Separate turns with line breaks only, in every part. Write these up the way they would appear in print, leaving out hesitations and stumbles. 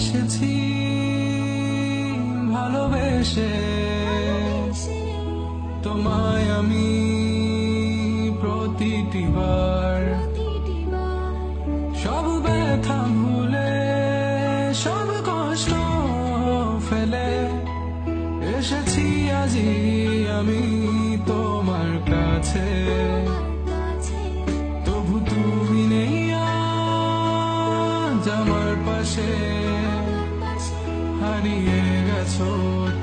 এসেছি ভালোবেসে তোমায় আমি প্রতিটি বার সব ব্যথা ভুলে সব কষ্ট ফেলে এসেছি আজি আমি তোমার কাছে। তবু তুমি নেই আজ আমার পাশে, হারিয়ে গেছো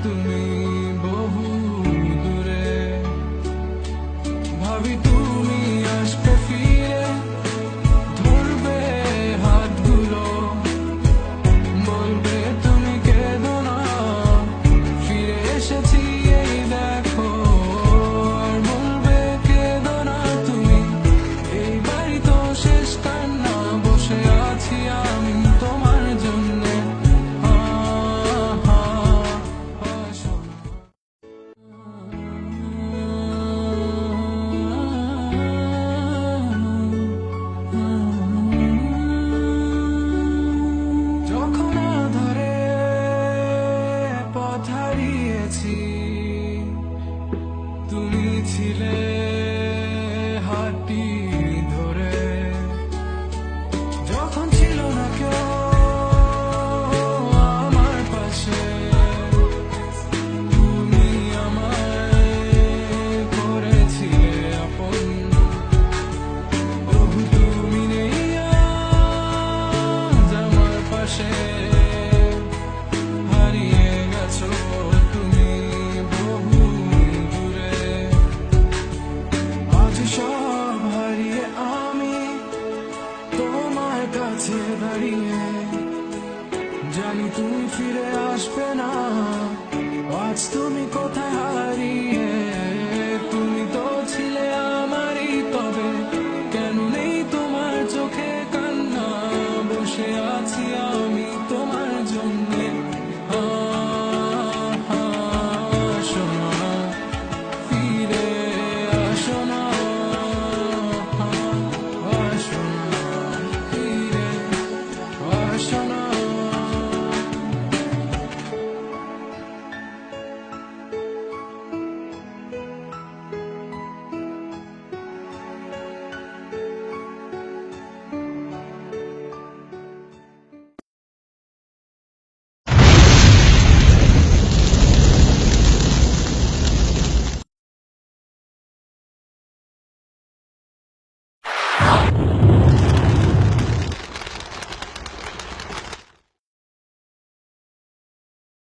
তুমি বহু দূরে। ভাবি তুমি আসবে ফিরে, ধরবে হাতগুলো, বলবে তুমি কেঁদো না, ফিরে এসেছি এই দেখো। আর বলবে কেঁদো না তুমি, এই বাড়ি তো শেষ কান্না, বসে আছি আমি তোমার জন্যে। যখন আধারে পথ হারিয়েছি, তুমি ছিলে হাতটি ধরে। যখন ছিল না কেউ আমার পাশে, তুমি আমায় করেছিলে আপন। তবু তুমি নেই আজ আমার পাশে, হারিয়ে গেছো তুমি বহু দূরে। আজ সব হারিয়ে আমি তোমার কাছে দাঁড়িয়ে, জানি তুমি ফিরে আসবে না, আজ তুমি কোথায় হারিয়ে